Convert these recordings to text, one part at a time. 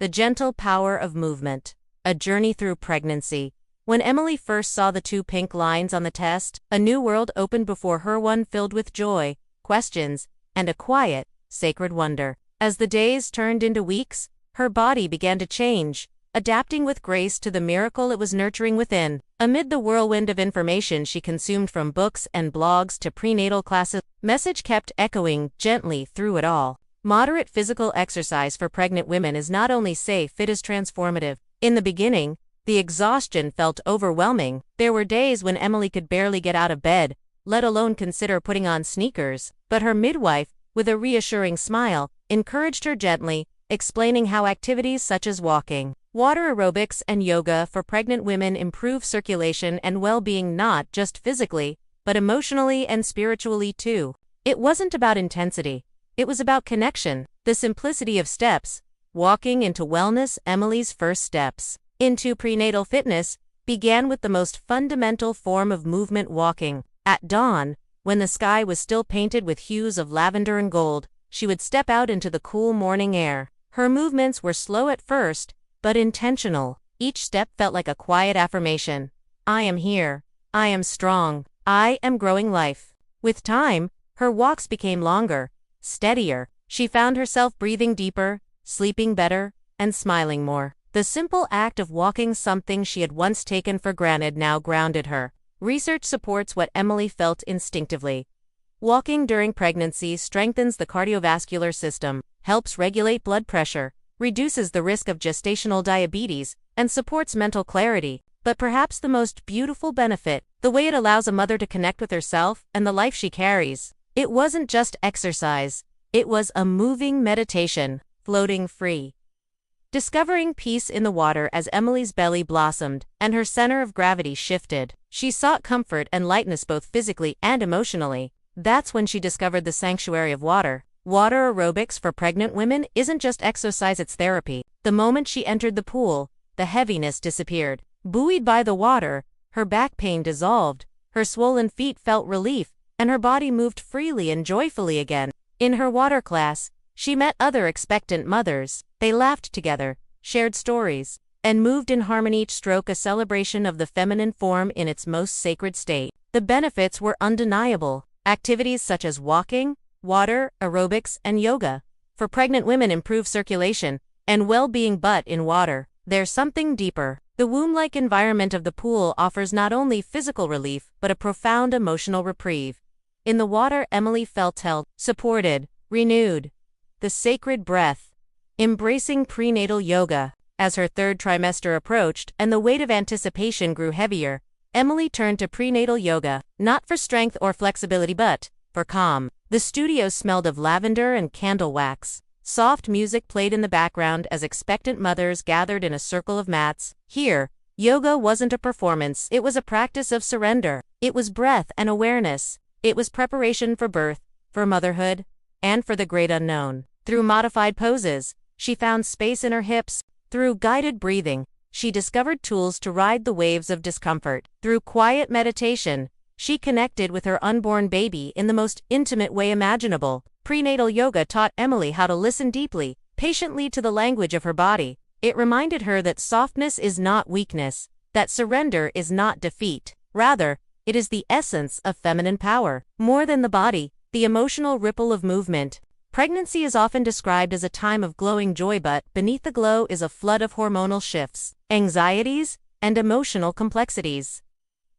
The gentle power of movement. A journey through pregnancy. When Emily first saw the 2 pink lines on the test, a new world opened before her, one filled with joy, questions, and a quiet, sacred wonder. As the days turned into weeks, her body began to change, adapting with grace to the miracle it was nurturing within. Amid the whirlwind of information she consumed, from books and blogs to prenatal classes, message kept echoing gently through it all. Moderate physical exercise for pregnant women is not only safe, it is transformative. In the beginning, the exhaustion felt overwhelming. There were days when Emily could barely get out of bed, let alone consider putting on sneakers. But her midwife, with a reassuring smile, encouraged her gently, explaining how activities such as walking, water aerobics, and yoga for pregnant women improve circulation and well-being, not just physically, but emotionally and spiritually too. It wasn't about intensity. It was about connection, the simplicity of steps. Walking into wellness. Emily's first steps into prenatal fitness began with the most fundamental form of movement: walking. At dawn, when the sky was still painted with hues of lavender and gold, she would step out into the cool morning air. Her movements were slow at first, but intentional. Each step felt like a quiet affirmation. I am here. I am strong. I am growing life. With time, her walks became longer, steadier. She found herself breathing deeper, sleeping better, and smiling more. The simple act of walking, something she had once taken for granted, now grounded her. Research supports what Emily felt instinctively. Walking during pregnancy strengthens the cardiovascular system, helps regulate blood pressure, reduces the risk of gestational diabetes, and supports mental clarity. But perhaps the most beautiful benefit, the way it allows a mother to connect with herself and the life she carries. It wasn't just exercise. It was a moving meditation, floating free. Discovering peace in the water. As Emily's belly blossomed and her center of gravity shifted, she sought comfort and lightness both physically and emotionally. That's when she discovered the sanctuary of water. Water aerobics for pregnant women isn't just exercise, it's therapy. The moment she entered the pool, the heaviness disappeared. Buoyed by the water, her back pain dissolved, her swollen feet felt relief, and her body moved freely and joyfully again. In her water class, she met other expectant mothers. They laughed together, shared stories, and moved in harmony, each stroke a celebration of the feminine form in its most sacred state. The benefits were undeniable. Activities such as walking, water, aerobics, and yoga for pregnant women improve circulation and well-being. But in water, there's something deeper. The womb-like environment of the pool offers not only physical relief, but a profound emotional reprieve. In the water, Emily felt held, supported, renewed. The sacred breath. Embracing prenatal yoga. As her 3rd trimester approached and the weight of anticipation grew heavier, Emily turned to prenatal yoga, not for strength or flexibility but for calm. The studio smelled of lavender and candle wax. Soft music played in the background as expectant mothers gathered in a circle of mats. Here, yoga wasn't a performance, it was a practice of surrender. It was breath and awareness. It was preparation for birth, for motherhood, and for the great unknown. Through modified poses, she found space in her hips. Through guided breathing, she discovered tools to ride the waves of discomfort. Through quiet meditation, she connected with her unborn baby in the most intimate way imaginable. Prenatal yoga taught Emily how to listen deeply, patiently to the language of her body. It reminded her that softness is not weakness, that surrender is not defeat. Rather, it is the essence of feminine power. More than the body, the emotional ripple of movement. Pregnancy is often described as a time of glowing joy, but beneath the glow is a flood of hormonal shifts, anxieties, and emotional complexities.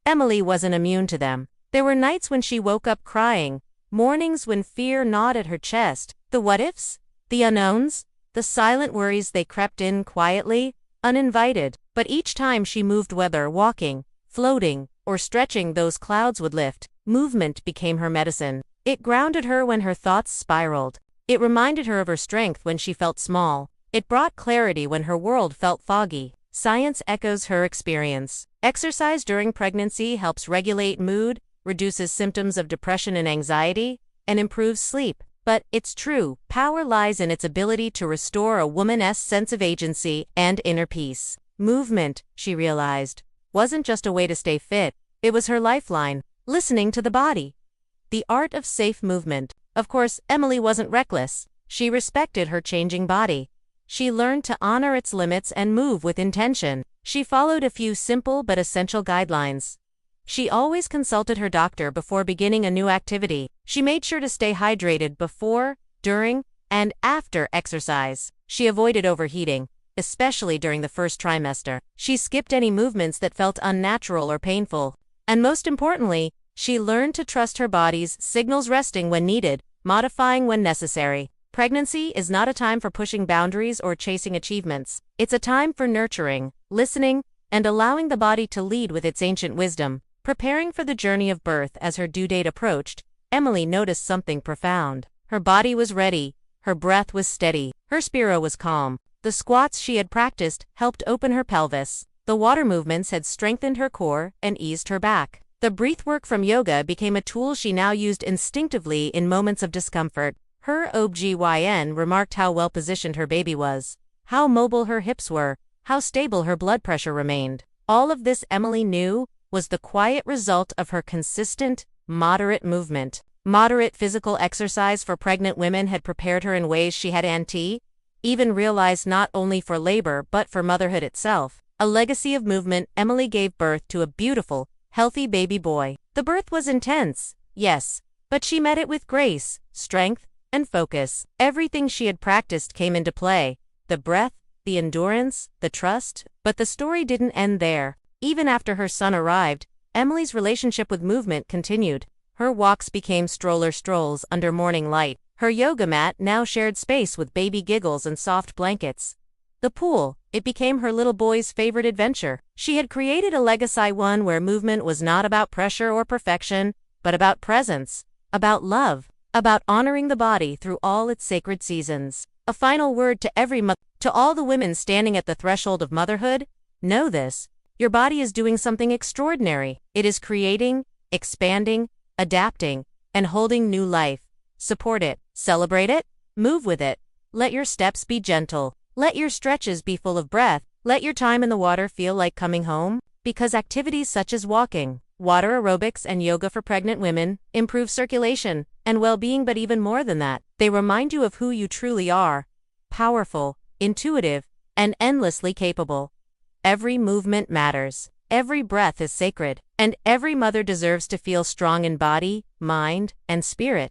Emily wasn't immune to them. There were nights when she woke up crying, mornings when fear gnawed at her chest, the what-ifs, the unknowns, the silent worries. They crept in quietly, uninvited. But each time she moved, whether walking, floating, or stretching, those clouds would lift. Movement became her medicine. It grounded her when her thoughts spiraled. It reminded her of her strength when she felt small. It brought clarity when her world felt foggy. Science echoes her experience. Exercise during pregnancy helps regulate mood, reduces symptoms of depression and anxiety, and improves sleep. But it's true, power lies in its ability to restore a woman's sense of agency and inner peace. Movement, she realized, wasn't just a way to stay fit, it was her lifeline. Listening to the body. The art of safe movement. Of course, Emily wasn't reckless. She respected her changing body. She learned to honor its limits and move with intention. She followed a few simple but essential guidelines. She always consulted her doctor before beginning a new activity. She made sure to stay hydrated before, during, and after exercise. She avoided overheating, especially during the first trimester. She skipped any movements that felt unnatural or painful. And most importantly, she learned to trust her body's signals, resting when needed, modifying when necessary. Pregnancy is not a time for pushing boundaries or chasing achievements. It's a time for nurturing, listening, and allowing the body to lead with its ancient wisdom. Preparing for the journey of birth as her due date approached, Emily noticed something profound. Her body was ready, her breath was steady, her spirit was calm. The squats she had practiced helped open her pelvis. The water movements had strengthened her core and eased her back. The breathwork from yoga became a tool she now used instinctively in moments of discomfort. Her OB-GYN remarked how well-positioned her baby was, how mobile her hips were, how stable her blood pressure remained. All of this, Emily knew, was the quiet result of her consistent, moderate movement. Moderate physical exercise for pregnant women had prepared her in ways she hadn't even realized, not only for labor but for motherhood itself. A legacy of movement. Emily gave birth to a beautiful, healthy baby boy. The birth was intense, yes, but she met it with grace, strength, and focus. Everything she had practiced came into play: the breath, the endurance, the trust. But the story didn't end there. Even after her son arrived, Emily's relationship with movement continued. Her walks became stroller strolls under morning light. Her yoga mat now shared space with baby giggles and soft blankets. The pool, it became her little boy's favorite adventure. She had created a legacy, one where movement was not about pressure or perfection, but about presence, about love, about honoring the body through all its sacred seasons. A final word to all the women standing at the threshold of motherhood: know this: your body is doing something extraordinary. It is creating, expanding, adapting, and holding new life. Support it, celebrate it, move with it. Let your steps be gentle. Let your stretches be full of breath. Let your time in the water feel like coming home. Because activities such as walking, water aerobics, and yoga for pregnant women improve circulation and well-being, but even more than that, they remind you of who you truly are: powerful, intuitive, and endlessly capable. Every movement matters. Every breath is sacred. And every mother deserves to feel strong in body, mind, and spirit.